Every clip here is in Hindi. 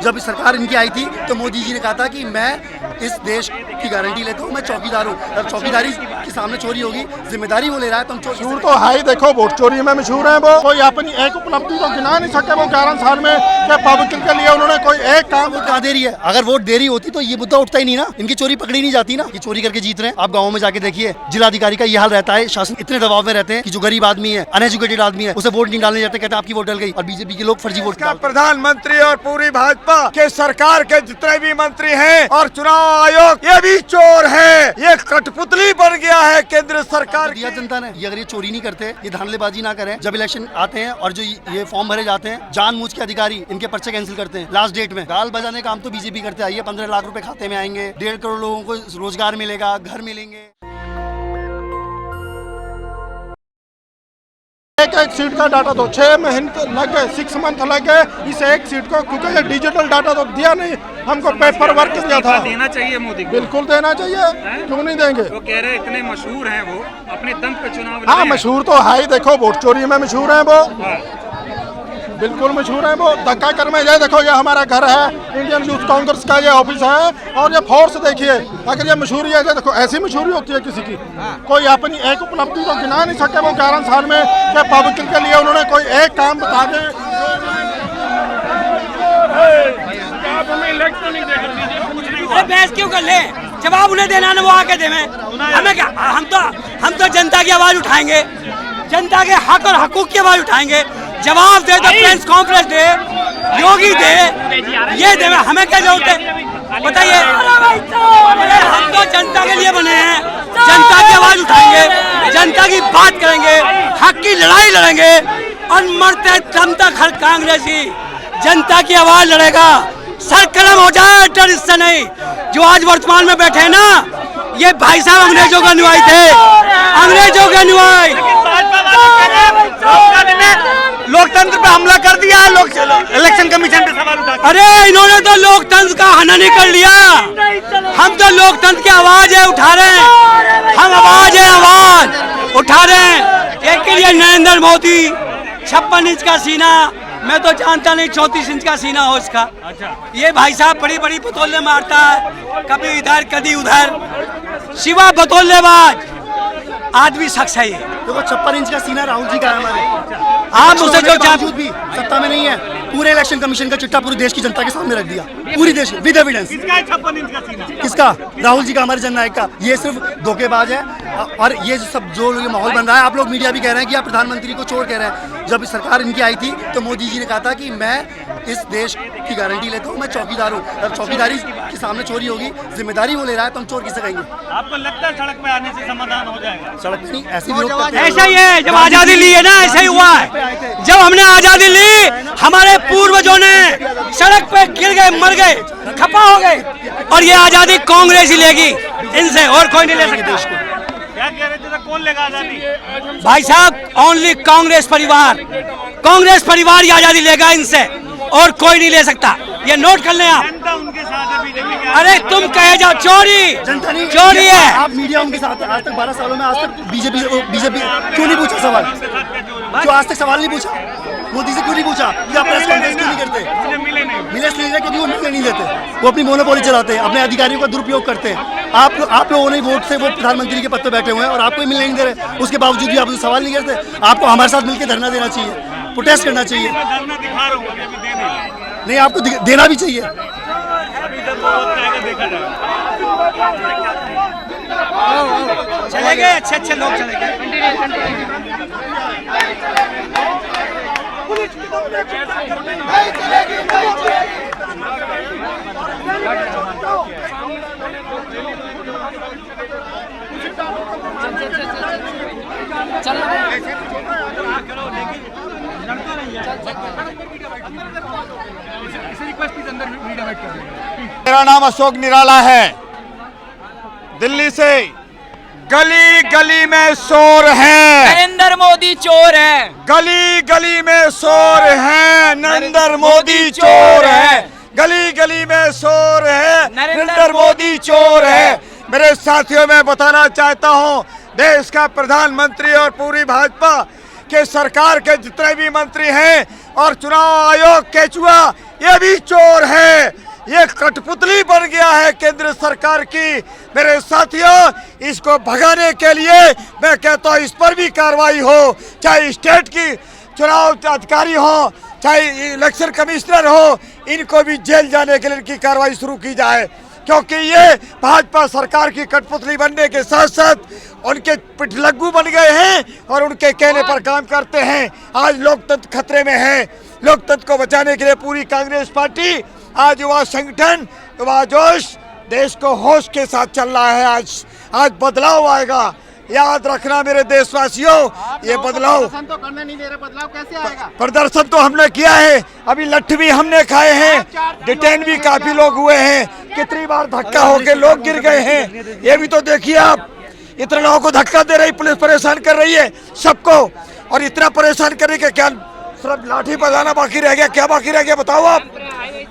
जब सरकार इनकी आई थी तो मोदी जी ने कहा था कि मैं इस देश की गारंटी लेता हूँ, मैं चौकीदार हूँ। अब चौकीदारी के सामने चोरी होगी, जिम्मेदारी वो ले रहा है, तो हम मशहूर तो है ही, देखो वोट चोरी में मशहूर है वो। कोई अपनी एक उपलब्धि तो गिना नहीं सके वो 11 साल में कि पब्लिक के लिए उन्होंने कोई एक काम कहा दे रही है। अगर वोट देरी होती तो ये मुद्दा उठता ही नहीं ना, इनकी चोरी पकड़ी नहीं जाती ना, ये चोरी करके जीत रहे हैं। आप गाँव में जाके देखिए, जिलाधिकारी का ये हाल रहता है, शासन इतने दबाव में रहते हैं कि जो गरीब आदमी है, अनएजुकेटेड आदमी है, उसे वोट नहीं डालने जाते, कहते आपकी वोट डल गई, और बीजेपी के लोग फर्जी वोट। प्रधानमंत्री और पूरी भाजपा के सरकार के जितने भी मंत्री हैं और चुनाव आयोग ये भी चोर है, ये कठपुतली बन गया है केंद्र सरकार। दिया जनता ने, ये अगर ये चोरी नहीं करते, ये धांधलेबाजी ना करें, जब इलेक्शन आते हैं और जो ये फॉर्म भरे जाते हैं, जानबूझ के अधिकारी इनके पर्चे कैंसिल करते हैं लास्ट डेट में। गाल बजाने काम तो बीजेपी करते आई है। 15 लाख रुपए खाते में आएंगे, 1.5 करोड़ लोगों को रोजगार मिलेगा, घर मिलेंगे। एक सीट का डाटा तो 6 महीने लग गए, 6 मंथ लग गए इस एक सीट को, क्योंकि ये डिजिटल डाटा तो दिया नहीं, हमको पेपर वर्क दिया था। देना चाहिए मोदी को, बिल्कुल देना चाहिए, क्यों नहीं देंगे। वो कह रहे इतने मशहूर हैं वो, अपने दम पे चुनाव। हाँ मशहूर तो है ही, देखो वोट चोरी में मशहूर है वो, बिल्कुल मशहूर है वो। धक्का कर में ये देखो, ये हमारा घर है, इंडियन यूथ कांग्रेस का ये ऑफिस है, और ये फोर्स देखिए। अगर ये मशहूरी है, देखो ऐसी मशहूरी होती है किसी की, कोई अपनी एक उपलब्धि तो गिना नहीं सके वो 11 साल में कि पब्लिक के लिए उन्होंने कोई एक काम बता दे। बहस क्यों कर ले, जवाब उन्हें देना ना, वो आके देवे। हमें क्या, हम तो जनता की आवाज उठाएंगे, जनता के हक और हकूक की आवाज उठाएंगे। जवाब दे तो प्रेस कॉन्फ्रेंस दे, योगी दे, ये दे, हमें क्या जरूरत है बताइए। हम तो जनता के लिए बने हैं, जनता की आवाज उठाएंगे, जनता की बात करेंगे, हक की लड़ाई लड़ेंगे, और मरते दम तक हर कांग्रेसी जनता की आवाज लड़ेगा। सर कलम हो जाए, डर इससे नहीं। जो आज वर्तमान में बैठे हैं ना, ये भाई साहब अंग्रेजों का अनुयायी थे, अंग्रेजों के अनुयायी। लोकतंत्र पे हमला कर दिया, इलेक्शन कमीशन पे सवाल उठा। अरे इन्होंने तो लोकतंत्र का हनन कर लिया। हम तो लोकतंत्र की आवाज है उठा रहे हैं, हम आवाज है, आवाज उठा रहे हैं। एक के लिए नरेंद्र मोदी 56 इंच का सीना, मैं तो जानता नहीं 34 इंच का सीना हो इसका। ये भाई साहब बड़ी बड़ी बतौले मारता है, कभी इधर कभी उधर, शिवा बतौलेबाज आदमी शख्स है ये। देखो 56 इंच का सीना राहुल जी का है हमारे, आप उसे जो बावजूद भी सत्ता में नहीं है, पूरे इलेक्शन कमीशन का चिट्ठा पूरे देश की जनता के सामने रख दिया, पूरी देश विद एविडेंस। किसका? राहुल जी का, हमारे जननायक का। ये सिर्फ धोखेबाज है, और ये सब जो माहौल बन रहा है, आप लोग मीडिया भी कह रहे हैं कि आप प्रधानमंत्री को चोर कह रहे हैं। जब सरकार इनकी आई थी तो मोदी जी ने कहा था कि मैं इस देश की गारंटी लेता हूँ, मैं चौकीदार हूँ। अब चौकीदारी के सामने चोरी होगी, जिम्मेदारी वो ले रहा है, तो हम चोर किसे कहेंगे। आपको लगता है सड़क पे आने से समाधान हो जाएगा? सड़क पे नहीं, ऐसे भी लोग करते हैं। ऐसा ही है, जब आजादी ली है ना, ऐसा ही हुआ है। जब हमने आजादी ली, हमारे पूर्वजों ने सड़क पे गिर गए, मर गए, खपा हो गए, और ये आजादी कांग्रेस ही लेगी इनसे, और कोई नहीं ले सकता देश को। क्या कह रहे थे, तो कौन लेगा आजादी? भाई साहब ओनली कांग्रेस परिवार ये आजादी लेगा इनसे, और कोई नहीं ले सकता। ये नोट कर लें आप। जनता उनके साथ है, बीजेपी के। अरे तुम कहे जाओ चोरी, जनता नहीं, चोरी है। आप मीडिया उनके साथ है। आज तक 12 सालों में आज तक बीजेपी क्यों नहीं पूछा सवाल? क्यों आज तक सवाल नहीं पूछा? मोदी से क्यों नहीं पूछा? या प्रेस कॉन्फ्रेंस क्यों नहीं करते? मिले इसलिए क्योंकि वो मिलने नहीं देते, वो अपनी मोनोपोली चलाते हैं, अपने अधिकारियों का दुरुपयोग करते हैं। आप लोगों ने वोट से वो प्रधानमंत्री के पद पे बैठे हुए हैं, और आपको ही मिलने नहीं दे रहे। उसके बावजूद भी आप सवाल नहीं करते। आपको हमारे साथ मिलकर धरना देना चाहिए, प्रोटेस्ट करना चाहिए। नहीं, आपको देना भी चाहिए। चले गए अच्छे लोग चले गए। मेरा नाम अशोक निराला है। दिल्ली से गली गली में शोर है, नरेंद्र मोदी चोर है। गली गली में शोर है, नरेंद्र मोदी चोर है। गली गली में शोर है, नरेंद्र मोदी चोर है। मेरे साथियों, मैं बताना चाहता हूं, देश का प्रधानमंत्री और पूरी भाजपा के सरकार के जितने भी मंत्री हैं और चुनाव आयोग केचुआ ये भी चोर है, ये कठपुतली बन गया है केंद्र सरकार की। मेरे साथियों, इसको भगाने के लिए मैं कहता हूँ इस पर भी कार्रवाई हो, चाहे स्टेट की चुनाव अधिकारी हो, चाहे इलेक्शन कमिश्नर हो, इनको भी जेल जाने के लिए इनकी कार्रवाई शुरू की जाए, क्योंकि ये भाजपा सरकार की कठपुतली बनने के साथ साथ उनके पिठलग्गू बन गए हैं और उनके कहने पर काम करते हैं। आज लोकतंत्र खतरे में है। लोकतंत्र को बचाने के लिए पूरी कांग्रेस पार्टी, आज युवा संगठन, युवा जोश देश को होश के साथ चल रहा है। आज बदलाव आएगा, याद रखना मेरे देशवासियों, ये बदलाव प्रदर्शन तो करने नहीं दे रहे, बदलाव कैसे आएगा? प्रदर्शन तो हमने किया है, अभी लठ भी हमने खाए हैं, डिटेन भी काफी लोग हुए हैं, कितनी बार धक्का होके लोग गिर गए हैं। ये भी तो देखिए आप, इतने लोगों को धक्का दे रही पुलिस, परेशान कर रही है सबको, और इतना परेशान करने के क्या सिर्फ लाठी बजाना बाकी रह गया? क्या बाकी रह गया बताओ आप?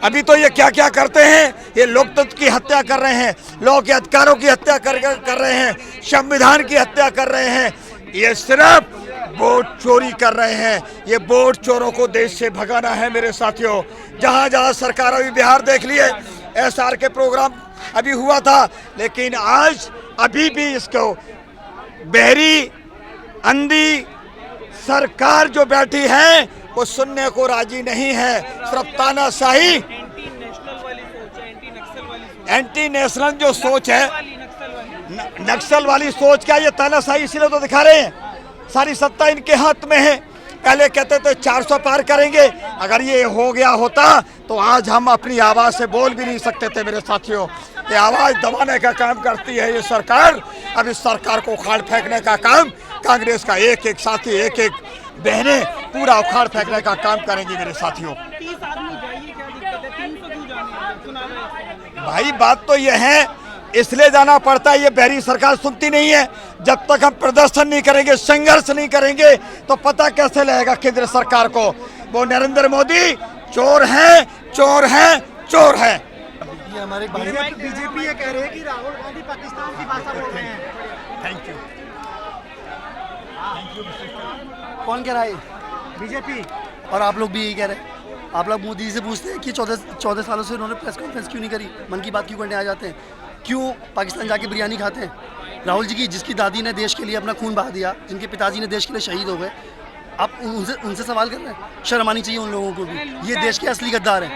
अभी तो ये क्या क्या करते हैं, ये लोकतंत्र की हत्या कर रहे हैं, लोगों के अधिकारों की हत्या कर रहे हैं, संविधान की हत्या कर रहे हैं। ये सिर्फ वोट चोरी कर रहे हैं। ये वोट चोरों को देश से भगाना है मेरे साथियों। जहां जहां सरकार, अभी बिहार देख लिए, एसआर के प्रोग्राम अभी हुआ था, लेकिन आज अभी भी इसको बहरी अंधी सरकार जो बैठी है वो सुनने को राजी नहीं है। सिर्फ तानाशाही, एंटी नेशनल जो सोच है, नक्सल वाली सोच, क्या ये तानाशाही इसीलिए तो दिखा रहे हैं? सारी सत्ता इनके हाथ में है। पहले कहते थे 400 पार करेंगे, अगर ये हो गया होता तो आज हम अपनी आवाज़ से बोल भी नहीं सकते थे मेरे साथियों। ये आवाज़ दबाने का काम करती है ये सरकार। अब इस सरकार को उखाड़ फेंकने का काम कांग्रेस का एक एक साथी, एक एक बहनें पूरा उखाड़ फेंकने का काम करेंगी मेरे साथियों। भाई बात तो ये है, इसलिए जाना पड़ता है, ये बहरी सरकार सुनती नहीं है। जब तक हम प्रदर्शन नहीं करेंगे, संघर्ष नहीं करेंगे, तो पता कैसे लगेगा केंद्र सरकार को? वो नरेंद्र मोदी चोर है, चोर है, चोर है। ये हमारे बीजेपी ये कह रही है कि राहुल गांधी पाकिस्तान की भाषा बोल रहे हैं। Thank you. कौन कह रहा है? बीजेपी। और आप लोग भी यही कह रहे हैं। आप लोग मोदी जी से पूछते हैं कि 14 सालों से उन्होंने प्रेस कॉन्फ्रेंस क्यों नहीं करी, मन की बात क्यों करने आ जाते हैं, क्यों पाकिस्तान जाके बिरयानी खाते हैं? राहुल जी की, जिसकी दादी ने देश के लिए अपना खून बहा दिया, जिनके पिताजी ने देश के लिए शहीद हो गए, आप उनसे सवाल कर रहे हैं? शर्म आनी चाहिए उन लोगों को भी। ये देश के असली गद्दार हैं।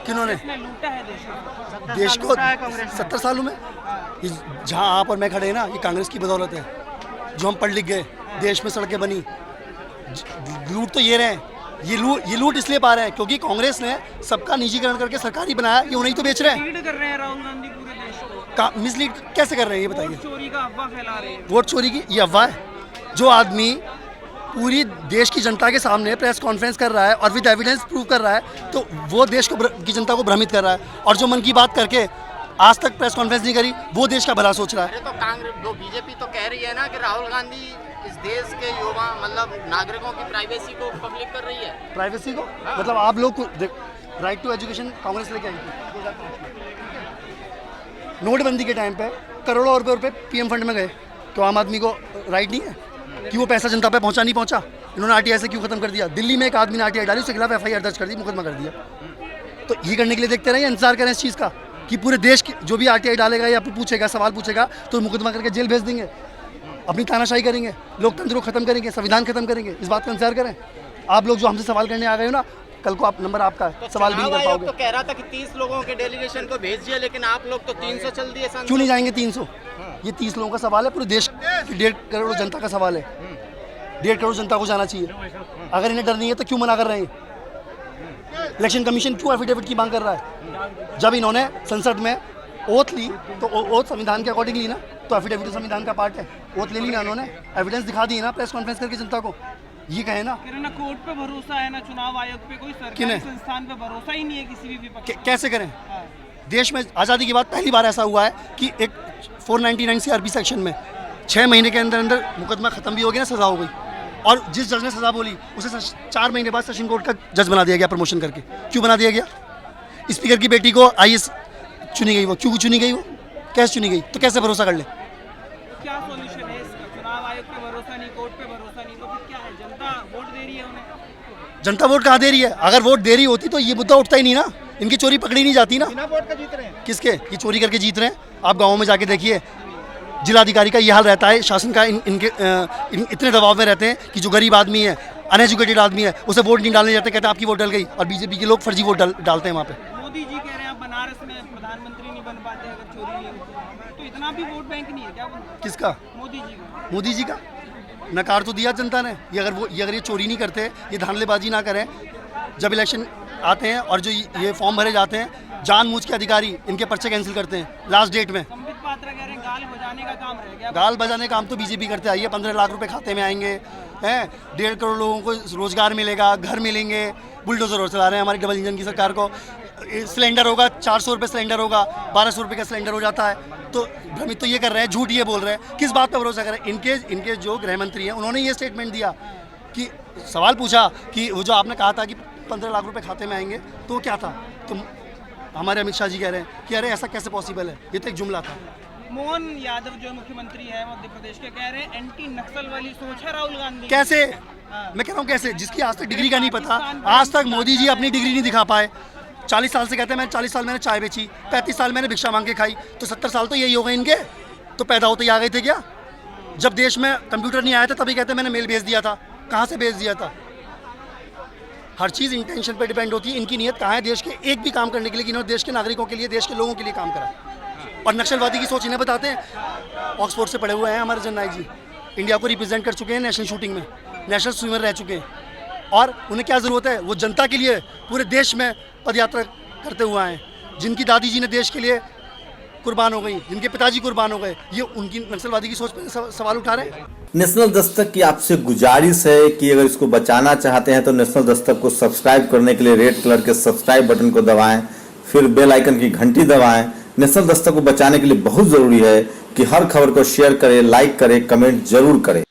किन्होंने देश को 70 सालों में? जहाँ आप और मैं खड़े हैं ना, ये कांग्रेस की बदौलत है। जो हम पढ़ लिख गए, देश में सड़कें बनी, लूट तो ये रहे हैं। ये लूट इसलिए पा रहे हैं क्योंकि कांग्रेस ने सबका निजीकरण करके सरकारी बनाया। ये उन्हीं तो बेच रहे हैं। लीड कर रहे हैं राहुल गांधी पूरे देश को। मिसलीड कैसे कर रहे हैं ये बताइए? चोरी का अफवाह फैला रहे हैं। वोट चोरी की ये अफवाह है। जो आदमी पूरी देश की जनता के सामने प्रेस कॉन्फ्रेंस कर रहा है और विद एविडेंस प्रूव कर रहा है, तो वो देश की जनता को भ्रमित कर रहा है। और जो मन की बात करके आज तक प्रेस कॉन्फ्रेंस नहीं करी, वो देश का भला सोच रहा है। तो कांग्रेस, बीजेपी तो कह रही है ना कि राहुल गांधी इस देश के युवा, मतलब नागरिकों की प्राइवेसी को पब्लिक कर रही है। प्राइवेसी को मतलब आप लोग को राइट टू एजुकेशन कांग्रेस लेके आई थी 2005 में। नोटबंदी के टाइम पे करोड़ों रुपए पीएम फंड में गए, तो आम आदमी को राइट नहीं है कि वो पैसा जनता पे पहुंचा? नहीं पहुंचा। इन्होंने आरटीआई से क्यों खत्म कर दिया? दिल्ली में एक आदमी ने आरटीआई डाली, उसके खिलाफ एफआईआर दर्ज कर दी, मुकदमा कर दिया। तो ये करने के लिए देखते रहे, इंतजार करें इस चीज़ का कि पूरे देश की जो भी आरटीआई डालेगा या पूछेगा, सवाल पूछेगा, तो मुकदमा करके जेल भेज देंगे। अपनी तानाशाही करेंगे, लोकतंत्र को खत्म करेंगे, संविधान खत्म करेंगे। इस बात का इंतजार करें। आप लोग जो हमसे सवाल करने आ गए हो ना, कल को आप नंबर आपका है, सवाल भी नहीं कर पाओगे। तो कह रहा था कि 30 लोगों के डेलीगेशन को भेज दिया, लेकिन आप लोग तो 300 चल दिए। क्यों नहीं जाएंगे 300? ये 30 लोगों का सवाल है, पूरे देश की 1.5 करोड़ जनता का सवाल है। 1.5 करोड़ जनता को जाना चाहिए। अगर इन्हें डर नहीं है तो क्यों मना कर रहे हैं? इलेक्शन कमीशन क्यों एफिडेविट की मांग कर रहा है? जब इन्होंने संसद में ओथ ली, तो ओथ संविधान के अकॉर्डिंग ली ना, तो एफिडेविट संविधान का पार्ट है। ओथ ले ली ना उन्होंने, एविडेंस दिखा दी ना प्रेस कॉन्फ्रेंस करके जनता को। ये कहे ना कोर्ट पे भरोसा है ना चुनाव आयोग पे, कोई सरकारी संस्थान पे भरोसा ही नहीं है किसी भी विपक्ष। कैसे करें? देश में आज़ादी के बाद पहली बार ऐसा हुआ है कि एक 499 सीआरपी सेक्शन में 6 महीने के अंदर अंदर मुकदमा खत्म भी हो गया, सजा हो गई। और जिस जज ने सजा बोली उसे 4 महीने बाद सेशन कोर्ट का जज बना दिया गया प्रमोशन करके। क्यों बना दिया गया? स्पीकर की बेटी को आईएएस चुनी गई। वो क्यों चुनी गई? वो कैसे चुनी गई? तो कैसे भरोसा कर ले? क्या सॉल्यूशन है इसका? चुनाव आयोग पे भरोसा नहीं, कोर्ट पे भरोसा नहीं, तो फिर क्या है? जनता वोट दे रही है उन्हें। जनता वोट कहाँ दे रही है? अगर वोट दे रही होती तो ये मुद्दा उठता ही नहीं ना, इनकी चोरी पकड़ी नहीं जाती ना। वोट का जीत रहे हैं। किसके? ये चोरी करके जीत रहे हैं। आप गाँव में जाके देखिए, जिलाधिकारी का ये हाल रहता है, शासन का इतने दबाव में रहते हैं कि जो गरीब आदमी है, अनएजुकेटेड आदमी है, उसे वोट नहीं डालने जाते, कहते हैं आपकी वोट डल गई, और बीजेपी के लोग फर्जी वोट डालते हैं वहाँ पे। मोदी जी कह रहे हैं आप बनारस में प्रधानमंत्री नहीं बन पाते अगर चोरी नहीं होती, तो इतना भी वोट बैंक नहीं है क्या? किसका? मोदी जी का। मोदी जी का नकार तो दिया जनता ने। ये अगर ये चोरी नहीं करते, ये धांधलेबाजी ना करें, जब इलेक्शन आते हैं और जो ये फॉर्म भरे जाते हैं, जानबूझ के अधिकारी इनके पर्चे कैंसिल करते हैं लास्ट डेट में। संबित पात्रा कह रहे हैं गाल बजाने का काम रह गया। गाल बजाने का काम तो बीजेपी करते आई है। 15 लाख रुपए खाते में आएंगे, हैं 1.5 करोड़ लोगों को रोजगार मिलेगा, घर मिलेंगे, बुलडोजर चला रहे हैं हमारी डबल इंजन की सरकार को। सिलेंडर होगा 400 रुपये, सिलेंडर होगा 1200 रुपये का सिलेंडर हो जाता है। तो भ्रमित तो ये कर रहे हैं, झूठ ये बोल रहे हैं, किस बात पर भरोसा कर रहे हैं? इनके जो गृह मंत्री हैं उन्होंने ये स्टेटमेंट दिया कि सवाल पूछा कि वो जो आपने कहा था कि 15 लाख रुपए खाते में आएंगे, तो क्या था? तो हमारे अमित शाह जी कह रहे हैं कि अरे ऐसा कैसे पॉसिबल है, ये तो एक जुमला था। मोहन यादव जो मुख्यमंत्री है मध्य प्रदेश के, कह रहे हैं एंटी नक्सल वाली सोच है राहुल गांधी। कैसे? मैं कह रहा हूँ कैसे? जिसकी आज तक डिग्री का नहीं पता, आज तक मोदी जी अपनी डिग्री नहीं दिखा पाए। 40 साल से कहते हैं मैं 40 साल मैंने चाय बेची, 35 साल मैंने भिक्षा मांग के खाई, तो 70 साल तो यही हो गए इनके। तो पैदा होते ही आ गए थे क्या? जब देश में कंप्यूटर नहीं आया था तभी कहते मैंने मेल भेज दिया था। कहाँ से भेज दिया था? हर चीज़ इंटेंशन पे डिपेंड होती है। इनकी नीयत कहाँ है देश के एक भी काम करने के लिए, कि इन्होंने देश के नागरिकों के लिए, देश के लोगों के लिए काम करा। और नक्सलवादी की सोच इन्हें बताते हैं। ऑक्सफोर्ड से पढ़े हुए हैं हमारे जननायक जी, इंडिया को रिप्रेजेंट कर चुके हैं नेशनल शूटिंग में, नेशनल स्विमर रह चुके हैं। और उन्हें क्या ज़रूरत है? वो जनता के लिए पूरे देश में पदयात्रा करते हुए आए, जिनकी दादी जी ने देश के लिए कुर्बान हो गई, जिनके पिताजी कुर्बान हो गए, ये उनकी नक्सलवादी की सोच पर सवाल उठा रहे हैं। नेशनल दस्तक की आपसे गुजारिश है कि अगर इसको बचाना चाहते हैं तो नेशनल दस्तक को सब्सक्राइब करने के लिए रेड कलर के सब्सक्राइब बटन को दबाएं, फिर बेल आइकन की घंटी दबाएं। नेशनल दस्तक को बचाने के लिए बहुत जरूरी है कि हर खबर को शेयर करें, लाइक करें, कमेंट जरूर करें।